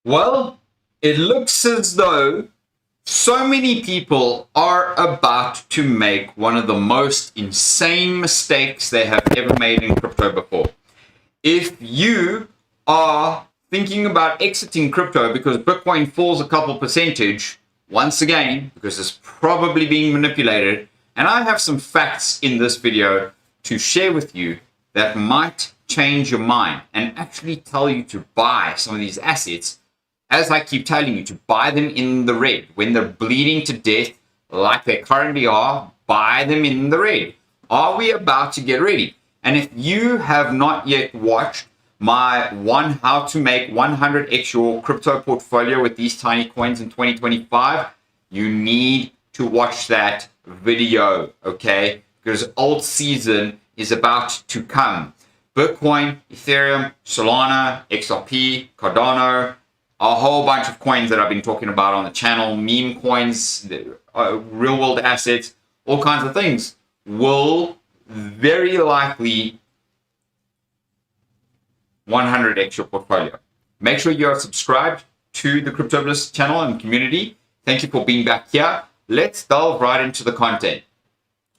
Well, it looks as though so many people are about to make one of the most insane mistakes they have ever made in crypto before. If you are thinking about exiting crypto because Bitcoin falls a couple percentage, once again, because it's probably being manipulated, and I have some facts in this video to share with you that might change your mind and actually tell you to buy some of these assets, as I keep telling you, to buy them in the red. When they're bleeding to death like they currently are, buy them in the red. Are we about to get ready? And if you have not yet watched my how to make 100x your crypto portfolio with these tiny coins in 2025, you need to watch that video, okay? Because old season is about to come. Bitcoin, Ethereum, Solana, XRP, Cardano, a whole bunch of coins that I've been talking about on the channel, meme coins, real world assets, all kinds of things will very likely 100x your portfolio. Make sure you are subscribed to the Crypto Bliss channel and community. Thank you for being back here. Let's delve right into the content.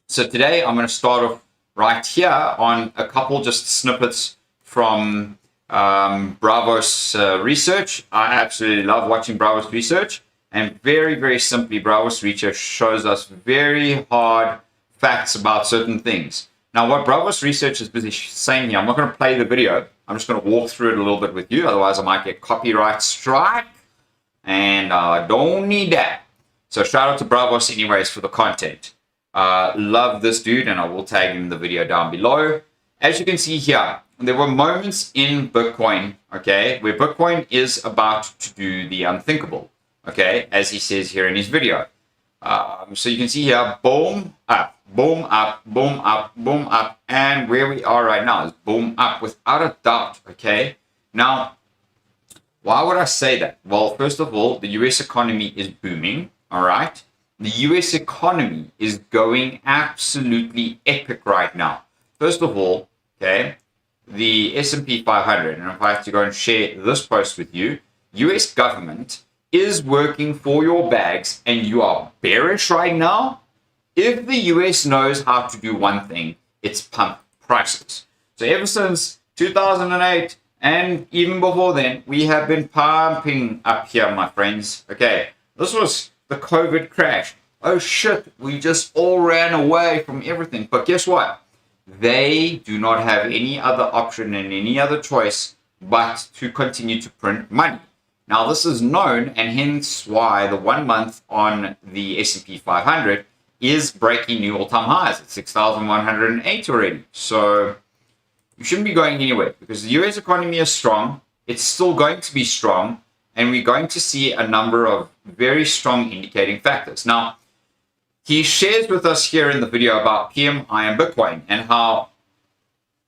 So today I'm going to start off right here on a couple just snippets from Bravos research. I absolutely love watching Bravos research, and very, very simply, Bravos research shows us very hard facts about certain things. Now, what Bravos research is busy saying here, I'm not going to play the video. I'm just going to walk through it a little bit with you. Otherwise, I might get copyright strike, and I don't need that. So shout out to Bravos anyways for the content. Love this dude, and I will tag him in the video down below. As you can see here, there were moments in Bitcoin, okay, where Bitcoin is about to do the unthinkable, okay, as he says here in his video. So you can see here, boom, up, boom, up, boom, up, boom, up, and where we are right now is boom, up, without a doubt, okay? Now, why would I say that? Well, first of all, the US economy is booming, all right? The US economy is going absolutely epic right now. First of all, okay, the S&P 500, and if I have to go and share this post with you, US government is working for your bags, and you are bearish right now. If the US knows how to do one thing, it's pump prices. So ever since 2008 and even before then, we have been pumping up here, my friends. Okay, this was the COVID crash. Oh shit, we just all ran away from everything. But guess what? They do not have any other option and any other choice but to continue to print money. Now, this is known, and hence why the 1 month on the S&P 500 is breaking new all-time highs at 6,108 already. So you shouldn't be going anywhere because the US economy is strong. It's still going to be strong, and we're going to see a number of very strong indicating factors. Now, he shares with us here in the video about PMI and Bitcoin and how,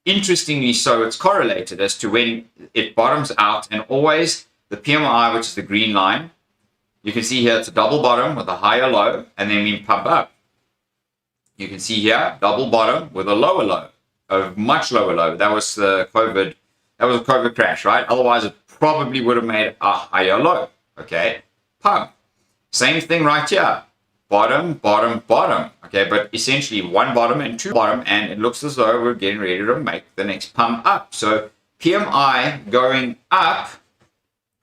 interestingly so, it's correlated as to when it bottoms out, and always the PMI, which is the green line, you can see here it's a double bottom with a higher low, and then we pump up. You can see here, double bottom with a lower low, a much lower low. That was the COVID, that was a COVID crash, right? Otherwise, it probably would have made a higher low, okay? Pump. Same thing right here. Bottom, bottom, bottom, okay? But essentially one bottom and two bottom, and it looks as though we're getting ready to make the next pump up. So PMI going up,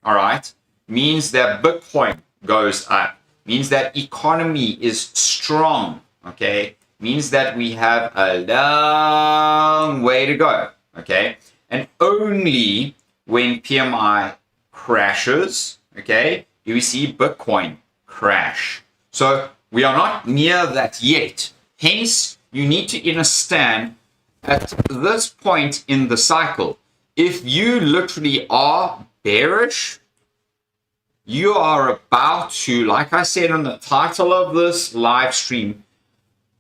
all right, means that Bitcoin goes up, means that economy is strong, okay? Means that we have a long way to go, okay? And only when PMI crashes, okay, do we see Bitcoin crash. So we are not near that yet. Hence, you need to understand at this point in the cycle, if you literally are bearish, you are about to, like I said on the title of this live stream,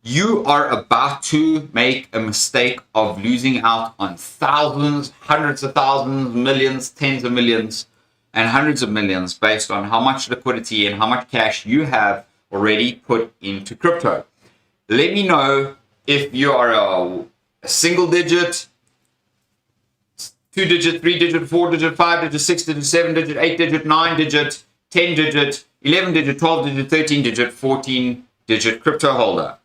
you are about to make a mistake of losing out on thousands, hundreds of thousands, millions, tens of millions, and hundreds of millions based on how much liquidity and how much cash you have already put into crypto. Let me know if you are a single digit, 2-digit, 3-digit, 4-digit, 5-digit, 6-digit, 7-digit, 8-digit, 9-digit, 10-digit, 11-digit, 12-digit, 13-digit, 14-digit crypto holder.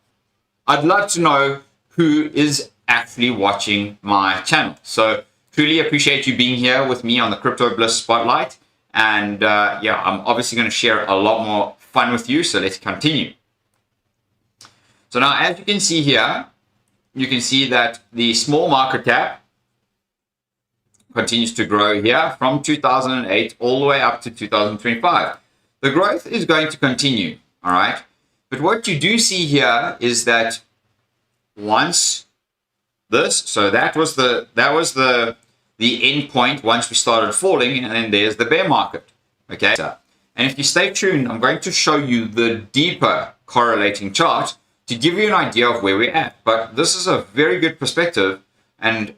I'd love to know who is actually watching my channel. So truly appreciate you being here with me on the Crypto Bliss Spotlight. And yeah, I'm obviously going to share a lot more fun with you. So let's continue. So now, as you can see here, you can see that the small market cap continues to grow here from 2008 all the way up to 2025. The growth is going to continue, all right? But what you do see here is that once this, so that was the end point once we started falling, and then there's the bear market, okay? And if you stay tuned, I'm going to show you the deeper correlating chart to give you an idea of where we're at. But this is a very good perspective and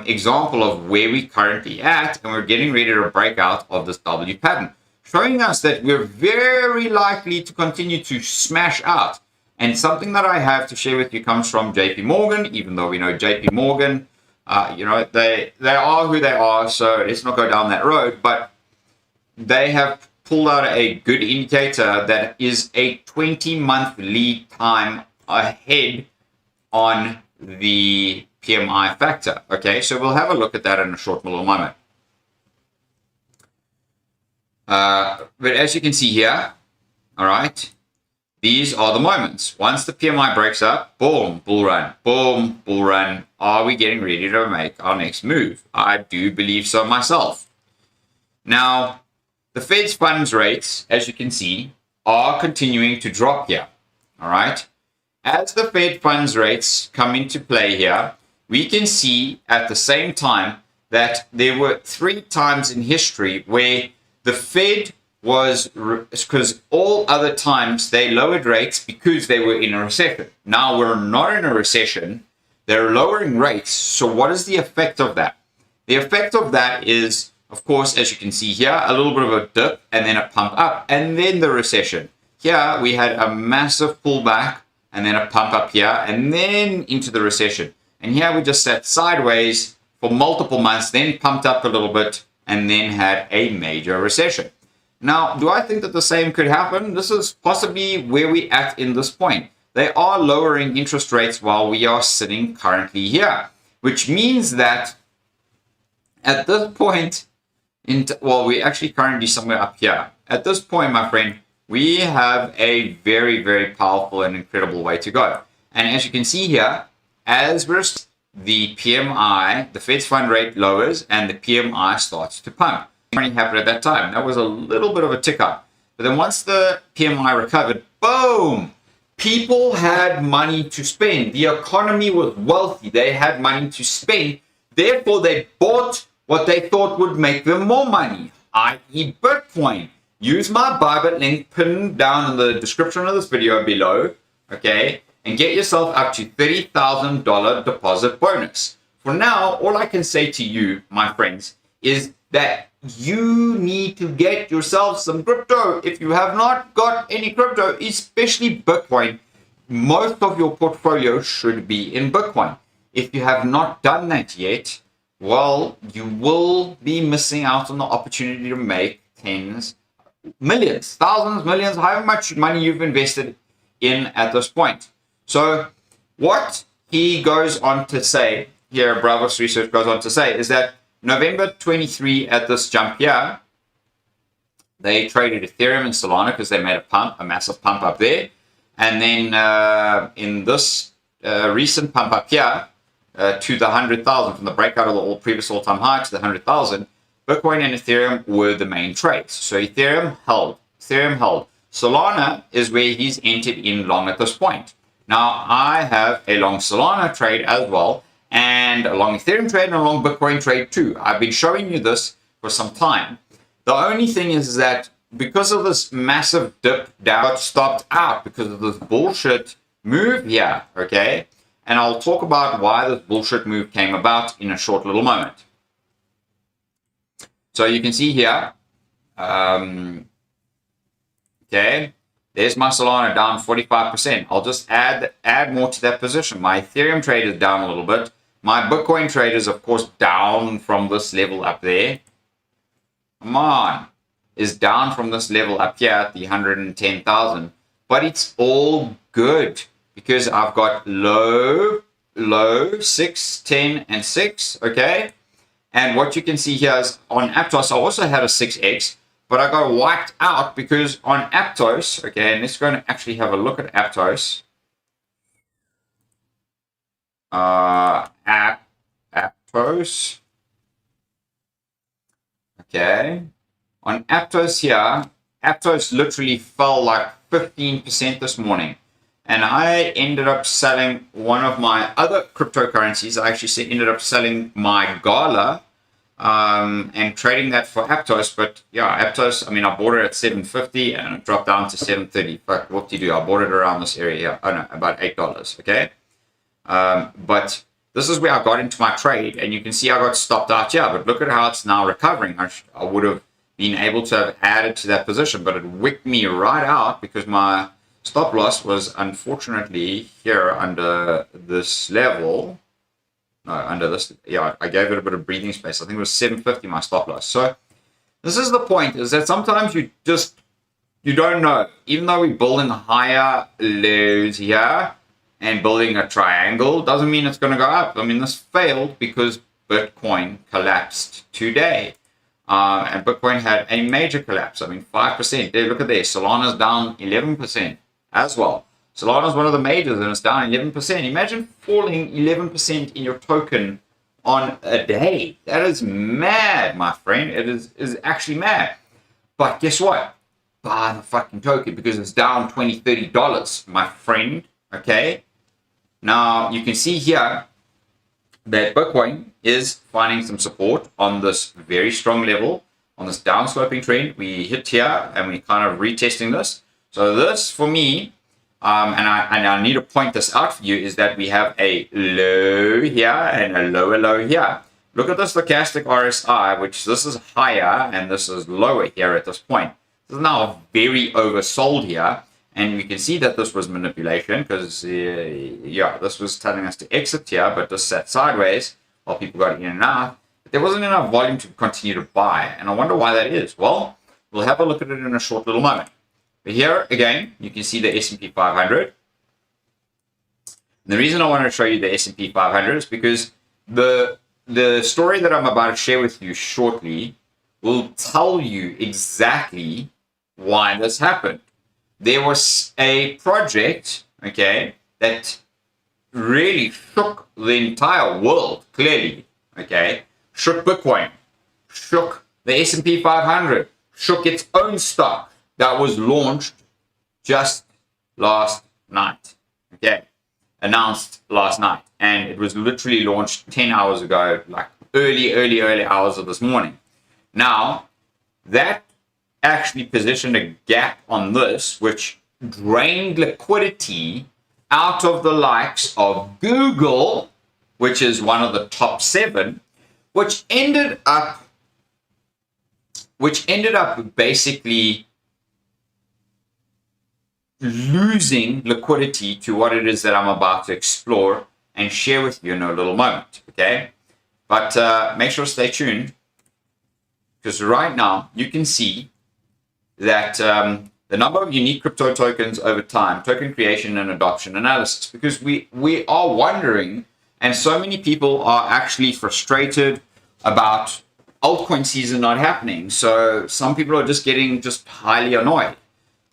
example of where we're currently at, and we're getting ready to break out of this W pattern, showing us that we're very likely to continue to smash out. And something that I have to share with you comes from JP Morgan, even though we know JP Morgan, you know, they are who they are, so let's not go down that road. But they have pulled out a good indicator that is a 20-month lead time ahead on the PMI factor. Okay, so we'll have a look at that in a short little moment. But as you can see here, all right, these are the moments. Once the PMI breaks up, boom, bull run, boom, bull run. Are we getting ready to make our next move? I do believe so myself. Now, the Fed's funds rates, as you can see, are continuing to drop here. All right. As the Fed funds rates come into play here, we can see at the same time that there were 3 times in history where the Fed was, because all other times they lowered rates because they were in a recession. Now we're not in a recession. They're lowering rates. So what is the effect of that? The effect of that is, of course, as you can see here, a little bit of a dip and then a pump up and then the recession. Here we had a massive pullback and then a pump up here and then into the recession. And here we just sat sideways for multiple months, then pumped up a little bit and then had a major recession. Now, do I think that the same could happen? This is possibly where we're at in this point. They are lowering interest rates while we are sitting currently here, which means that at this point, well, we're actually currently somewhere up here. At this point, my friend, we have a very, very powerful and incredible way to go. And as you can see here, as we're the PMI, the Fed's fund rate lowers and the PMI starts to pump. What happened at that time? That was a little bit of a tick up. But then once the PMI recovered, boom, people had money to spend. The economy was wealthy. They had money to spend. Therefore, they bought what they thought would make them more money, i.e. Bitcoin. Use my Bybit link pinned down in the description of this video below, okay, and get yourself up to $30,000 deposit bonus. For now, all I can say to you, my friends, is that you need to get yourself some crypto. If you have not got any crypto, especially Bitcoin, most of your portfolio should be in Bitcoin. If you have not done that yet, well, you will be missing out on the opportunity to make tens, millions, thousands, millions, however much money you've invested in at this point. So what he goes on to say here, Bravos Research goes on to say, is that November 23 at this jump here, they traded Ethereum and Solana because they made a massive pump up there. And then in this recent pump up here to the 100,000, from the breakout of the previous all-time high to the 100,000, Bitcoin and Ethereum were the main trades. So Ethereum held. Solana is where he's entered in long at this point. Now, I have a long Solana trade as well, and a long Ethereum trade and a long Bitcoin trade too. I've been showing you this for some time. The only thing is that because of this massive dip down, it stopped out because of this bullshit move here, okay? And I'll talk about why this bullshit move came about in a short little moment. So you can see here, okay, there's my Solana down 45%. I'll just add more to that position. My Ethereum trade is down a little bit. My Bitcoin trade is, of course, down from this level up there. Come on. Is down from this level up here at the 110,000. But it's all good because I've got low, 6, 10, and 6, okay? And what you can see here is on Aptos, I also had a 6x, but I got wiped out because on Aptos, okay, and let's go and actually have a look at Aptos. Aptos. Okay. On Aptos here, Aptos literally fell like 15% this morning. And I ended up selling one of my other cryptocurrencies. I actually ended up selling my Gala and trading that for Aptos. But yeah, Aptos, I mean, I bought it at 750 and it dropped down to 730. Fuck, what do you do? I bought it around this area here. Oh no, about $8, okay? But this is where I got into my trade. And you can see I got stopped out here. But look at how it's now recovering. I would have been able to have added to that position. But it wicked me right out because my stop loss was unfortunately here under this level. No, under this. Yeah, I gave it a bit of breathing space. I think it was 750 my stop loss. So this is the point, is that sometimes you don't know. Even though we're building higher lows here and building a triangle, doesn't mean it's going to go up. I mean, this failed because Bitcoin collapsed today. And Bitcoin had a major collapse. I mean, 5%. There, look at there. Solana's down 11%. As well. Solana is one of the majors and it's down 11%. Imagine falling 11% in your token on a day. That is mad, my friend. It is actually mad. But guess what? Buy the fucking token because it's down $20, $30, my friend. Okay? Now, you can see here that Bitcoin is finding some support on this very strong level, on this downsloping trend. We hit here and we're kind of retesting this. So this, for me, and I need to point this out for you, is that we have a low here and a lower low here. Look at the stochastic RSI, which this is higher and this is lower here at this point. This is now very oversold here. And we can see that this was manipulation because, yeah, this was telling us to exit here, but this sat sideways while people got in and out. But there wasn't enough volume to continue to buy. And I wonder why that is. Well, we'll have a look at it in a short little moment. But here, again, you can see the S&P 500. And the reason I want to show you the S&P 500 is because the story that I'm about to share with you shortly will tell you exactly why this happened. There was a project, okay, that really shook the entire world, clearly, okay, shook Bitcoin, shook the S&P 500, shook its own stock. That was launched just last night, okay, announced last night. And it was literally launched 10 hours ago, like early hours of this morning. Now, that actually positioned a gap on this, which drained liquidity out of the likes of Google, which is one of the top 7, which ended up basically losing liquidity to what it is that I'm about to explore and share with you in a little moment, okay? But make sure to stay tuned, because right now you can see that the number of unique crypto tokens over time, token creation and adoption analysis, because we are wondering, and so many people are actually frustrated about altcoin season not happening. So some people are just getting highly annoyed.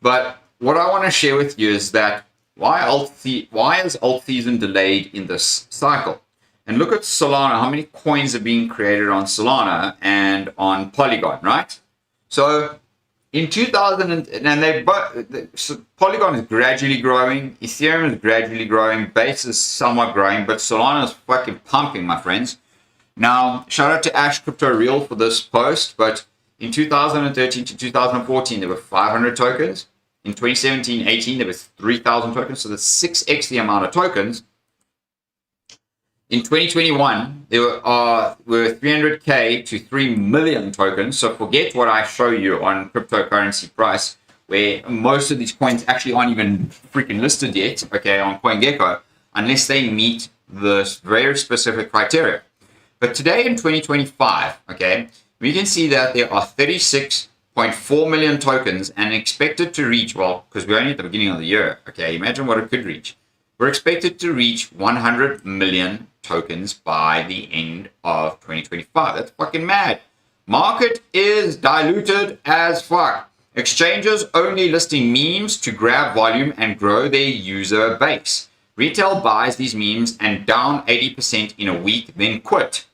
But what I want to share with you is that why is alt season delayed in this cycle? And look at Solana, how many coins are being created on Solana and on Polygon, right? So in 2000, so Polygon is gradually growing, Ethereum is gradually growing, Base is somewhat growing, but Solana is fucking pumping, my friends. Now, shout out to Ash Crypto Real for this post, but in 2013 to 2014, there were 500 tokens. In 2017-18, there was 3,000 tokens, so that's 6x the amount of tokens. In 2021, there were 300K to 3 million tokens. So forget what I show you on cryptocurrency price, where most of these coins actually aren't even freaking listed yet, okay, on CoinGecko, unless they meet this very specific criteria. But today in 2025, okay, we can see that there are 36.4 million tokens and expected to reach, well, because we're only at the beginning of the year, okay, imagine what it could reach. We're expected to reach 100 million tokens by the end of 2025. That's fucking mad. Market is diluted as fuck. Exchanges only listing memes to grab volume and grow their user base. Retail buys these memes and down 80% in a week, then quit.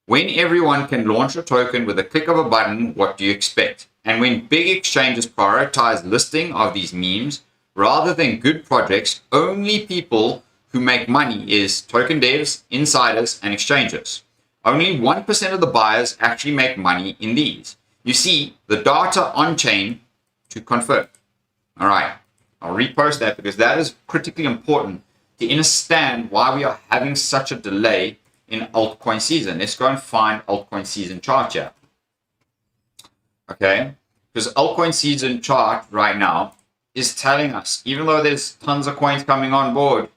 When everyone can launch a token with a click of a button, what do you expect? And when big exchanges prioritize listing of these memes rather than good projects, only people who make money is token devs, insiders, and exchanges. Only 1% of the buyers actually make money in these. You see the data on-chain to confirm. All right, I'll repost that because that is critically important to understand why we are having such a delay in altcoin season. Let's go and find altcoin season chart here. Okay, because altcoin season chart right now is telling us, even though there's tons of coins coming on board,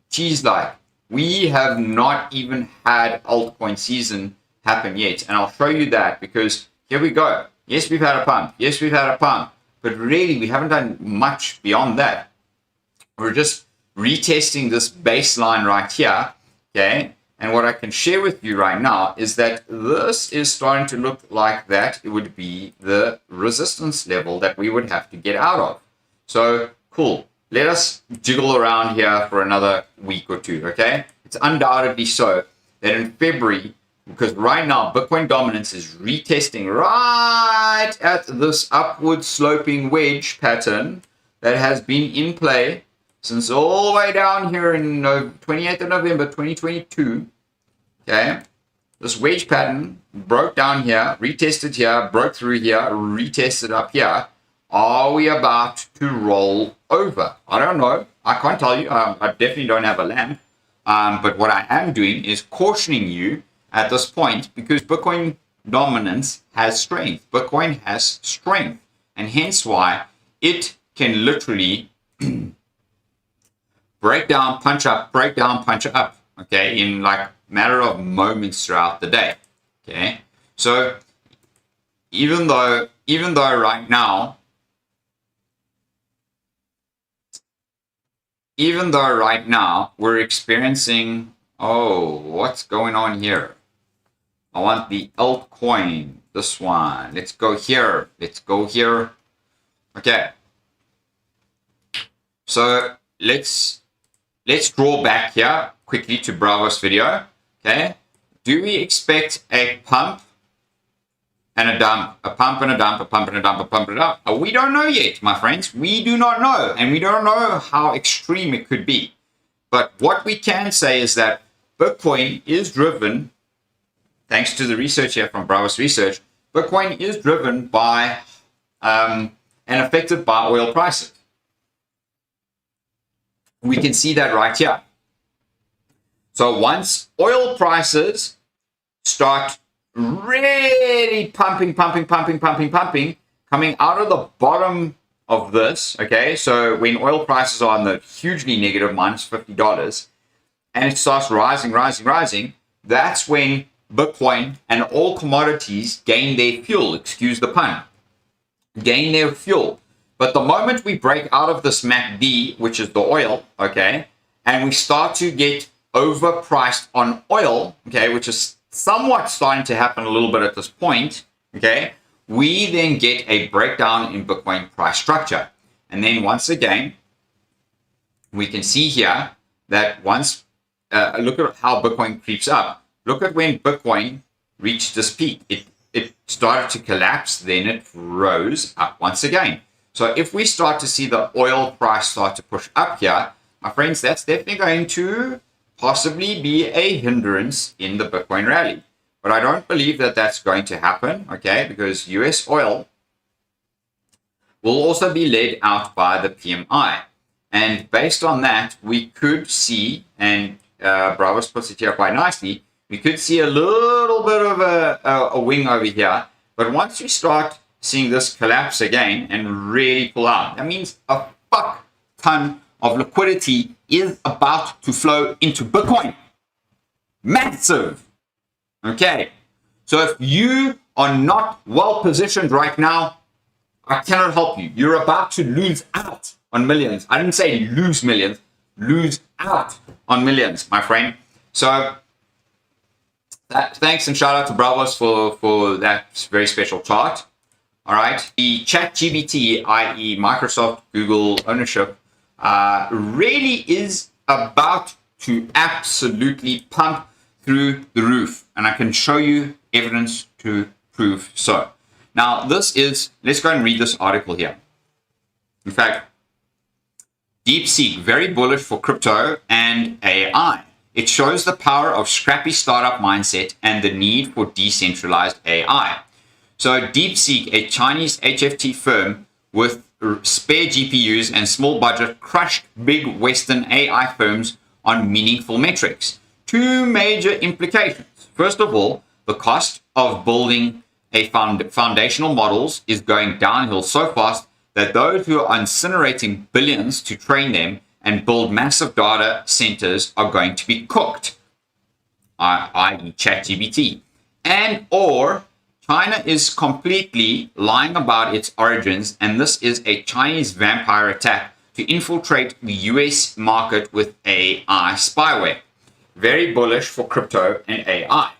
geez, like, we have not even had altcoin season happen yet. And I'll show you that because here we go. Yes, we've had a pump. Yes, we've had a pump. But really, we haven't done much beyond that. We're just retesting this baseline right here. Okay. And what I can share with you right now is that this is starting to look like that it would be the resistance level that we would have to get out of. So, cool. Let us jiggle around here for another week or two, okay? It's undoubtedly so that in February, because right now Bitcoin dominance is retesting right at this upward sloping wedge pattern that has been in play since all the way down here in 28th of November 2022, okay? This wedge pattern broke down here, retested here, broke through here, retested up here. Are we about to roll over? I don't know. I can't tell you. I definitely don't have a lamp. But what I am doing is cautioning you at this point because Bitcoin dominance has strength. Bitcoin has strength. And hence why it can literally break down, punch up, break down, punch up. Okay, in like matter of moments throughout the day. Okay, so even though right now we're experiencing, oh, what's going on here? I want the altcoin, this one. Let's go here. Let's go here. Okay. So let's draw back here quickly to Bravo's video. Okay. Do we expect a pump and a dump, a pump and a dump, a pump and a dump, a pump and a dump? We don't know yet, my friends. We do not know. And we don't know how extreme it could be. But what we can say is that Bitcoin is driven, thanks to the research here from Bravo's research, Bitcoin is driven by and affected by oil prices. We can see that right here. So once oil prices start really pumping, coming out of the bottom of this, okay? So when oil prices are on the hugely negative minus $50 and it starts rising, that's when Bitcoin and all commodities gain their fuel, excuse the pun, gain their fuel. But the moment we break out of this MACD, which is the oil, okay, and we start to get overpriced on oil, okay, which is somewhat starting to happen a little bit at this point, okay, we then get a breakdown in Bitcoin price structure. And then once again, we can see here that once, look at how Bitcoin creeps up. Look at when Bitcoin reached this peak. It started to collapse, then it rose up once again. So if we start to see the oil price start to push up here, my friends, that's definitely going to possibly be a hindrance in the Bitcoin rally. But I don't believe that that's going to happen, okay, because US oil will also be led out by the PMI. And based on that, we could see, and Bravos puts it here quite nicely, we could see a little bit of a wing over here. But once we start seeing this collapse again and really pull out, that means a fuck ton of liquidity is about to flow into Bitcoin. Massive. Okay. So if you are not well positioned right now, I cannot help you. You're about to lose out on millions. I didn't say lose millions, lose out on millions, my friend. So thanks and shout out to Bravos for that very special chart. All right. The ChatGPT, i.e. Microsoft Google ownership, really is about to absolutely pump through the roof. And I can show you evidence to prove so. Now, this is, let's go and read this article here. In fact, DeepSeek, very bullish for crypto and AI. It shows the power of scrappy startup mindset and the need for decentralized AI. So DeepSeek, a Chinese HFT firm with spare GPUs and small budget, crushed big Western AI firms on meaningful metrics. Two major implications. First of all, the cost of building a foundational models is going downhill so fast that those who are incinerating billions to train them and build massive data centers are going to be cooked, i.e. ChatGPT. And or China is completely lying about its origins, and this is a Chinese vampire attack to infiltrate the US market with AI spyware. Very bullish for crypto and AI.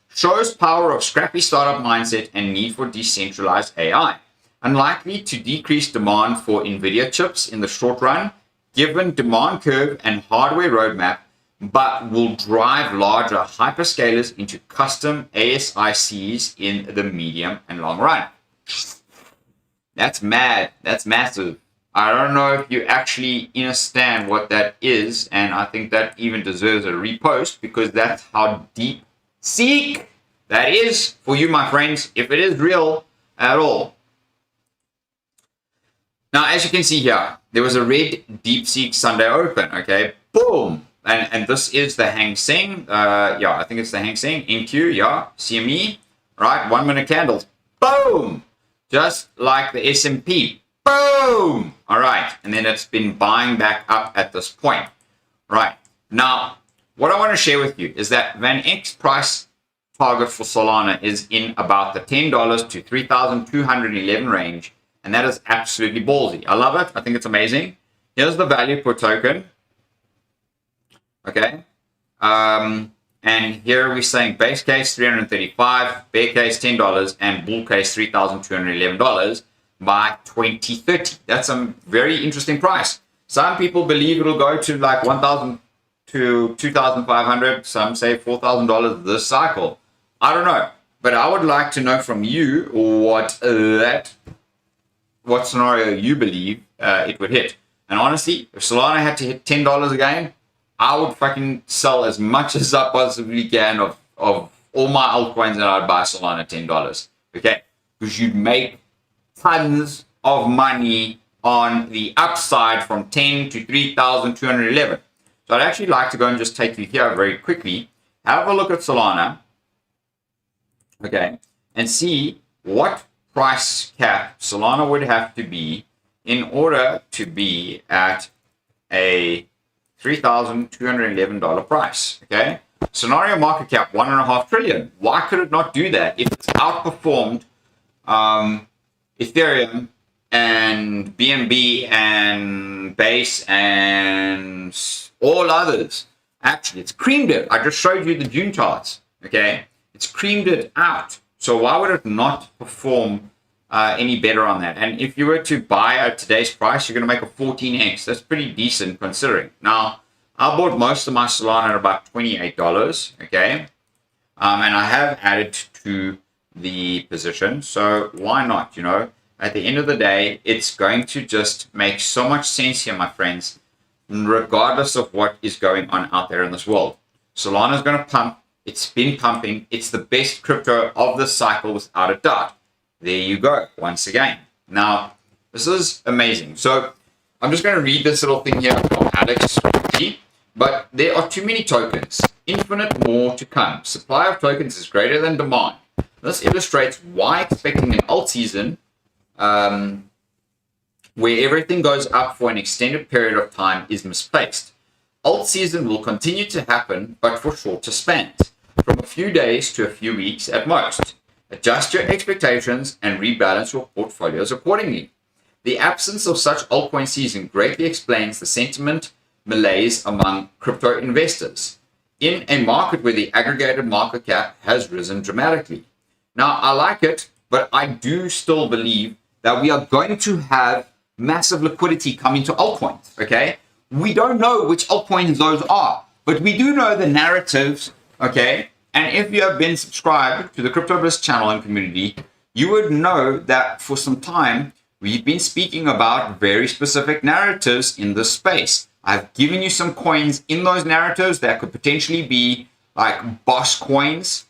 Shows power of scrappy startup mindset and need for decentralized AI. Unlikely to decrease demand for NVIDIA chips in the short run, given demand curve and hardware roadmap, but will drive larger hyperscalers into custom ASICs in the medium and long run. That's mad. That's massive. I don't know if you actually understand what that is, and I think that even deserves a repost because that's how deep seek that is for you, my friends, if it is real at all. Now, as you can see here, there was a red DeepSeek Sunday open, okay? Boom! And this is the Hang Seng. I think it's the Hang Seng. NQ, yeah. CME, right? 1 minute candles. Boom! Just like the S&P. Boom! All right. And then it's been buying back up at this point. Right. Now, what I want to share with you is that Van Eck's price target for Solana is in about the $10 to 3,211 range. And that is absolutely ballsy. I love it. I think it's amazing. Here's the value per token. Okay. And here we're saying base case 335, bear case $10, and bull case $3,211 by 2030. That's a very interesting price. Some people believe it'll go to like 1,000 to 2,500. Some say $4,000 this cycle. I don't know. But I would like to know from you what scenario you believe it would hit. And honestly, if Solana had to hit $10 again, I would fucking sell as much as I possibly can of all my altcoins, and I'd buy Solana at $10. Okay? Because you'd make tons of money on the upside from 10 to 3,211. So I'd actually like to go and just take you here very quickly. Have a look at Solana. Okay? And see what price cap Solana would have to be in order to be at a $3,211 price. Okay, scenario market cap $1.5 trillion. Why could it not do that if it's outperformed Ethereum and BNB and Base and all others? Actually, it's creamed it. I just showed you the June charts. Okay, it's creamed it out. So why would it not perform any better on that? And if you were to buy at today's price, you're going to make a 14x. That's pretty decent considering. Now, I bought most of my Solana at about $28, okay? And I have added to the position. So why not, you know? At the end of the day, it's going to just make so much sense here, my friends, regardless of what is going on out there in this world. Solana is going to pump. It's been pumping. It's the best crypto of this cycle without a doubt. There you go, once again. Now, this is amazing. So I'm just going to read this little thing here from Alex quickly. But there are too many tokens. Infinite more to come. Supply of tokens is greater than demand. This illustrates why expecting an alt season where everything goes up for an extended period of time is misplaced. Alt season will continue to happen, but for shorter spans, from a few days to a few weeks at most. Adjust your expectations and rebalance your portfolios accordingly. The absence of such altcoin season greatly explains the sentiment malaise among crypto investors in a market where the aggregated market cap has risen dramatically. Now, I like it, but I do still believe that we are going to have massive liquidity coming to altcoins, okay? We don't know which altcoins those are, but we do know the narratives, okay? And if you have been subscribed to the Crypto Bliss channel and community, you would know that for some time, we've been speaking about very specific narratives in this space. I've given you some coins in those narratives that could potentially be like boss coins.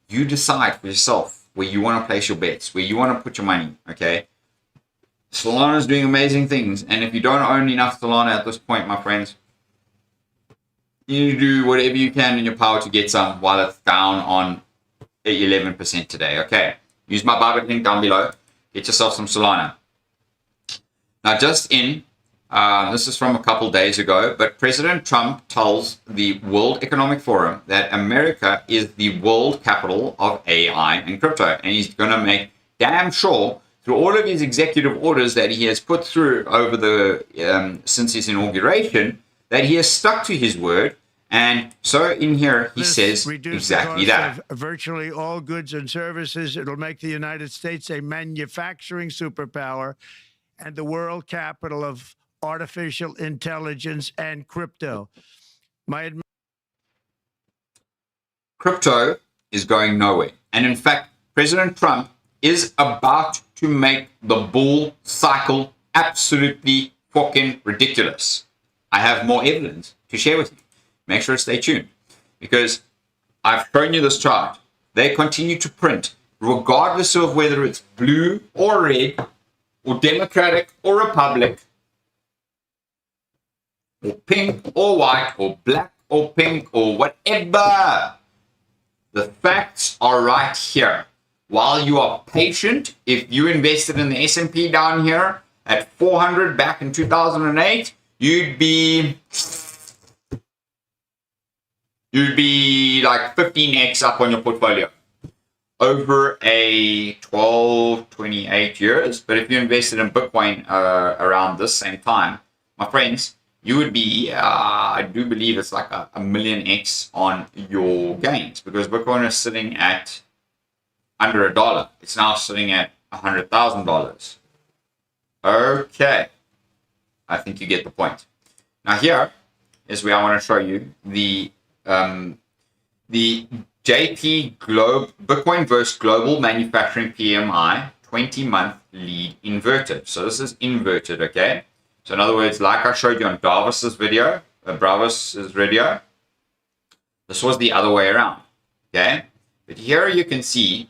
You decide for yourself where you want to place your bets, where you want to put your money, okay? Solana is doing amazing things. And if you don't own enough Solana at this point, my friends, you need to do whatever you can in your power to get some while it's down on 11% today, okay? Use my Bybit link down below. Get yourself some Solana. Now, just in, this is from a couple days ago, but President Trump tells the World Economic Forum that America is the world capital of AI and crypto. And he's going to make damn sure through all of his executive orders that he has put through over the since his inauguration, that he has stuck to his word. And so in here, he says exactly that. Of virtually all goods and services. It'll make the United States a manufacturing superpower and the world capital of artificial intelligence and crypto. Crypto is going nowhere. And in fact, President Trump is about to make the bull cycle absolutely fucking ridiculous. I have more evidence to share with you. Make sure to stay tuned because I've shown you this chart. They continue to print regardless of whether it's blue or red or Democratic or Republic or pink or white or black or pink or whatever. The facts are right here. While you are patient, if you invested in the S&P down here at 400 back in 2008, you'd be like 15x up on your portfolio over a 12, 28 years. But if you invested in Bitcoin around this same time, my friends, you would be, I do believe it's like a million X on your gains because Bitcoin is sitting at under $1. It's now sitting at $100,000. Okay. I think you get the point. Now here is where I want to show you the JP Bitcoin versus Global Manufacturing PMI 20-month lead inverted. So this is inverted, okay? So in other words, like I showed you on Bravos's video, this was the other way around, okay? But here you can see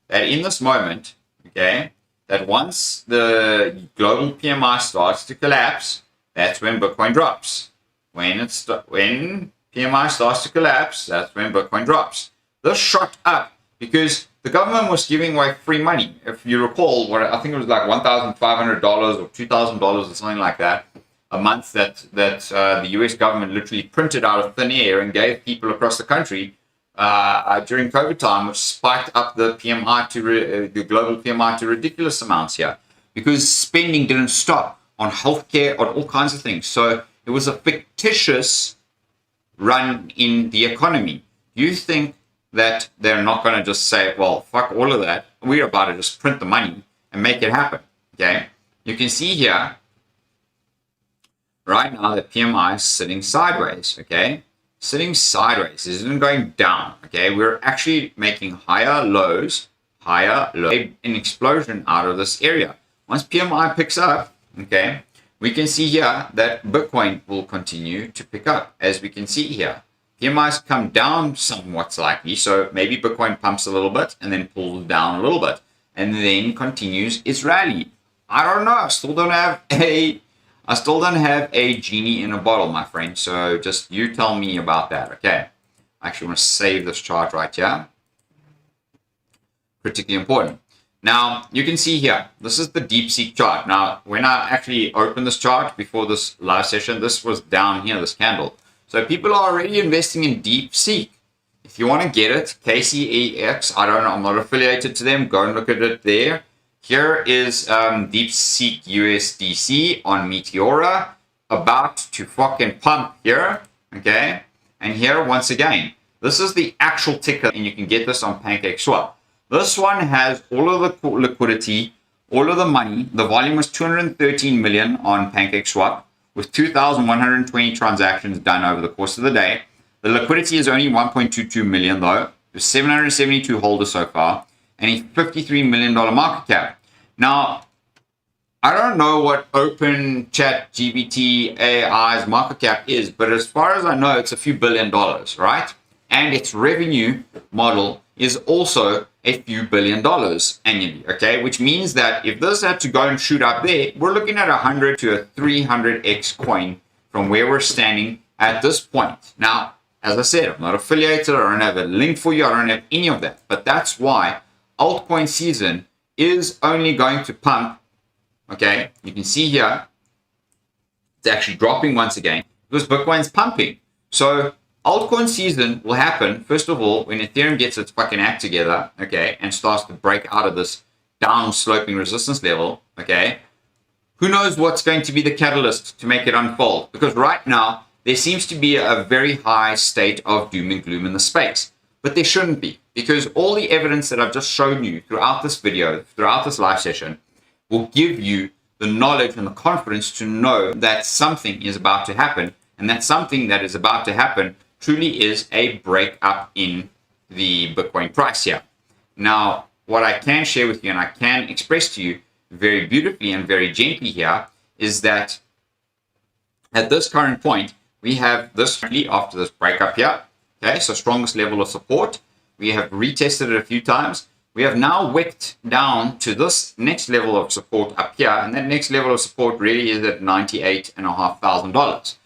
that in this moment, okay, that once the global PMI starts to collapse, that's when Bitcoin drops. When PMI starts to collapse, that's when Bitcoin drops. This shot up because the government was giving away free money. If you recall, what I think it was like $1,500 or $2,000 or something like that a month that the US government literally printed out of thin air and gave people across the country during COVID time, which spiked up the PMI the global PMI to ridiculous amounts here because spending didn't stop on healthcare, on all kinds of things. So it was a fictitious run in the economy. You think that they're not going to just say, well, fuck all of that. We're about to just print the money and make it happen. Okay. You can see here right now the PMI is sitting sideways. Okay. Sitting sideways. This isn't going down. Okay. We're actually making higher lows, an explosion out of this area. Once PMI picks up, okay, we can see here that Bitcoin will continue to pick up, as we can see here. PMI's come down somewhat slightly, so maybe Bitcoin pumps a little bit and then pulls down a little bit and then continues its rally. I don't know. I still don't have a genie in a bottle, my friend. So just you tell me about that, okay? I actually want to save this chart right here. Critically important. Now, you can see here, this is the DeepSeek chart. Now, when I actually opened this chart before this live session, this was down here, this candle. So people are already investing in DeepSeek. If you want to get it, KCEX, I don't know, I'm not affiliated to them. Go and look at it there. Here is DeepSeek USDC on Meteora, about to fucking pump here, okay? And here, once again, this is the actual ticker, and you can get this on PancakeSwap. This one has all of the liquidity, all of the money. The volume was 213 million on PancakeSwap with 2,120 transactions done over the course of the day. The liquidity is only 1.22 million though. There's 772 holders so far and a $53 million market cap. Now, I don't know what Open Chat GPT AI's market cap is, but as far as I know, it's a few $1 billion, right? And its revenue model is also a few $1 billion annually, okay? Which means that if this had to go and shoot up there, we're looking at 100 to a 300x coin from where we're standing at this point. Now, as I said, I'm not affiliated, I don't have a link for you, I don't have any of that. But that's why altcoin season is only going to pump, okay? You can see here, it's actually dropping once again because Bitcoin's pumping. So altcoin season will happen, first of all, when Ethereum gets its fucking act together, okay, and starts to break out of this down sloping resistance level, okay? Who knows what's going to be the catalyst to make it unfold? Because right now, there seems to be a very high state of doom and gloom in the space. But there shouldn't be, because all the evidence that I've just shown you throughout this video, throughout this live session, will give you the knowledge and the confidence to know that something is about to happen, and that something that is about to happen truly is a break up in the Bitcoin price here. Now, what I can share with you and I can express to you very beautifully and very gently here is that at this current point, we have this after this breakup here. Okay, so strongest level of support. We have retested it a few times. We have now wicked down to this next level of support up here, and that next level of support really is at $98,500.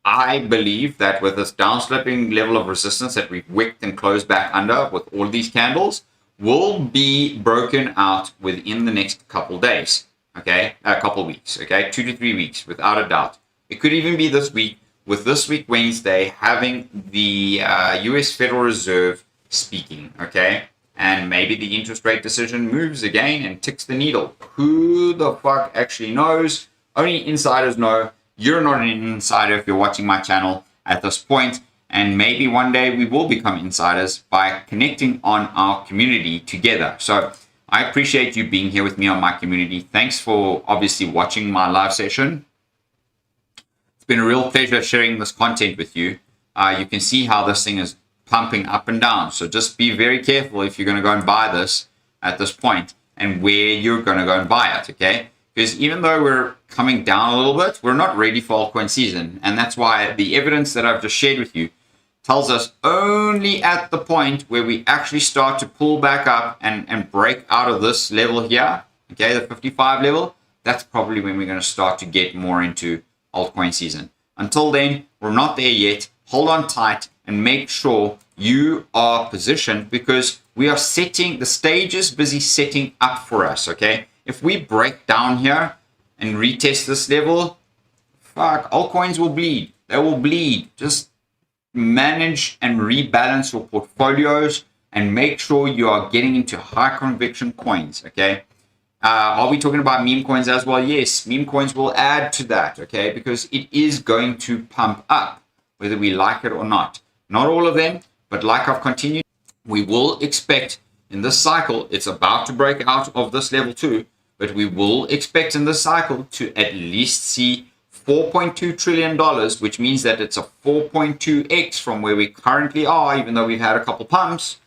I believe that with this downsloping level of resistance that we've wicked and closed back under with all these candles, will be broken out within the next couple days. Okay, a couple weeks. Okay, 2 to 3 weeks, without a doubt. It could even be this week, with this week Wednesday having the US Federal Reserve speaking, okay? And maybe the interest rate decision moves again and ticks the needle. Who the fuck actually knows? Only insiders know. You're not an insider if you're watching my channel at this point. And maybe one day we will become insiders by connecting on our community together. So I appreciate you being here with me on my community. Thanks for obviously watching my live session. It's been a real pleasure sharing this content with you. You can see how this thing is pumping up and down. So just be very careful if you're going to go and buy this at this point and where you're going to go and buy it, okay? Because even though we're coming down a little bit, we're not ready for altcoin season. And that's why the evidence that I've just shared with you tells us only at the point where we actually start to pull back up and break out of this level here, okay, the 55 level, that's probably when we're going to start to get more into altcoin season. Until then, we're not there yet. Hold on tight and make sure you are positioned, because we are setting, the stage is busy setting up for us, okay? If we break down here and retest this level, fuck, altcoins will bleed. They will bleed. Just manage and rebalance your portfolios and make sure you are getting into high conviction coins, okay? Are we talking about meme coins as well? Yes, meme coins will add to that, okay? Because it is going to pump up, whether we like it or not. Not all of them, but like I've continued, we will expect in this cycle, it's about to break out of this level too, but we will expect in this cycle to at least see $4.2 trillion, which means that it's a 4.2x from where we currently are, even though we've had a couple pumps,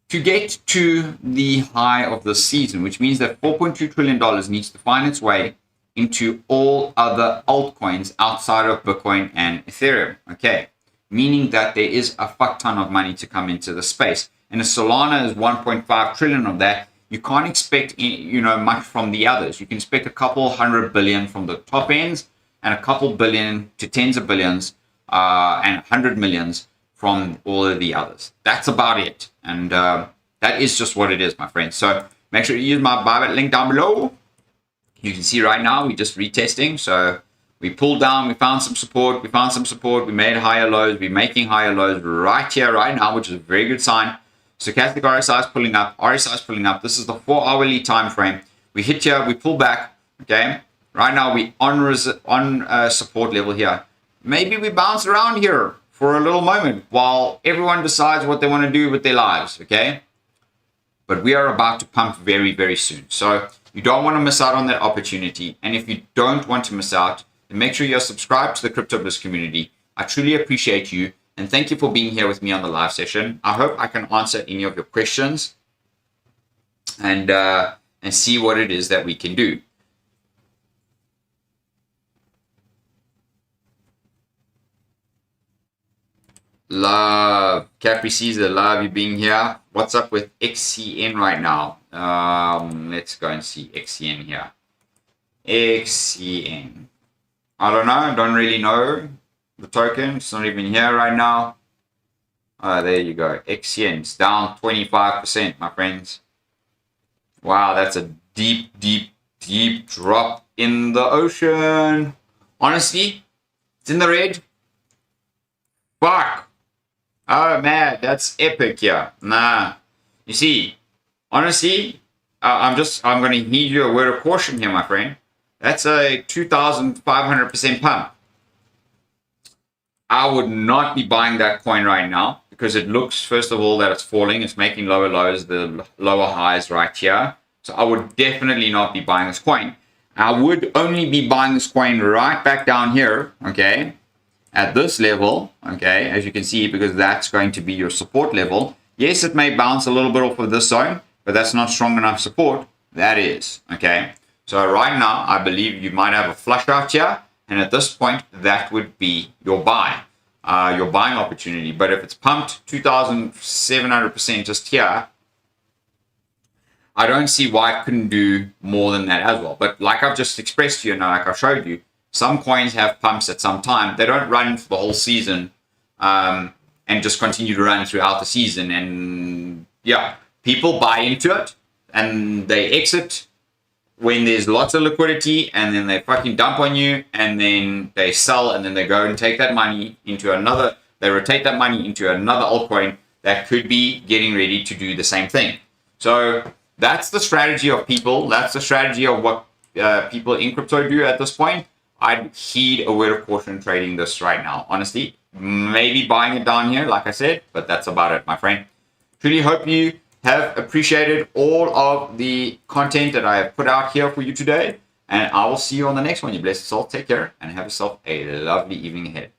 to get to the high of the season, which means that $4.2 trillion needs to find its way into all other altcoins outside of Bitcoin and Ethereum, okay? Meaning that there is a fuck ton of money to come into the space. And if Solana is 1.5 trillion of that, you can't expect, much from the others. You can expect a couple $100 billion from the top ends and a couple billion to tens of billions and 100 millions from all of the others. That's about it. And That is just what it is, my friends. So make sure you use my buyback link down below. You can see right now we're just retesting. So we pulled down, we found some support, we made higher lows, we're making higher lows right here, right now, which is a very good sign. Stochastic RSI is pulling up, RSI is pulling up. This is the 4-hourly time frame. We hit here, we pull back, okay? Right now we on support level here. Maybe we bounce around here for a little moment while everyone decides what they want to do with their lives, okay? But we are about to pump very, very soon. So you don't want to miss out on that opportunity. And if you don't want to miss out, then make sure you're subscribed to the Crypto Bliss community. I truly appreciate you. And thank you for being here with me on the live session. I hope I can answer any of your questions and see what it is that we can do. Love Capri Caesar, love you being here. What's up with XCN right now? Let's go and see XCN here. XCN. I don't know. Don't really know the token. It's not even here right now. There you go. XCN. It's down 25%, my friends. Wow, that's a deep, deep, deep drop in the ocean. Honestly, it's in the red. Fuck. Oh man, that's epic here. Nah. You see, honestly, I'm going to heed you a word of caution here, my friend. That's a 2,500% pump. I would not be buying that coin right now because it looks, first of all, that it's falling. It's making lower lows, the lower highs right here. So I would definitely not be buying this coin. I would only be buying this coin right back down here, okay? At this level, okay, as you can see, because that's going to be your support level. Yes, it may bounce a little bit off of this zone, but that's not strong enough support. That is, okay. So right now, I believe you might have a flush out here, and at this point, that would be your buy, your buying opportunity. But if it's pumped 2,700% just here, I don't see why it couldn't do more than that as well. But like I've just expressed to you now, like I showed you, some coins have pumps at some time. They don't run for the whole season and just continue to run throughout the season. And yeah, people buy into it and they exit when there's lots of liquidity, and then they fucking dump on you, and then they sell, and then they go and take that money into another, they rotate that money into another altcoin that could be getting ready to do the same thing. So that's the strategy of people. That's the strategy of what people in crypto do at this point. I'd heed a word of caution trading this right now. Honestly, maybe buying it down here, like I said, but that's about it, my friend. Truly hope you have appreciated all of the content that I have put out here for you today. And I will see you on the next one. You bless yourself, take care, and have yourself a lovely evening ahead.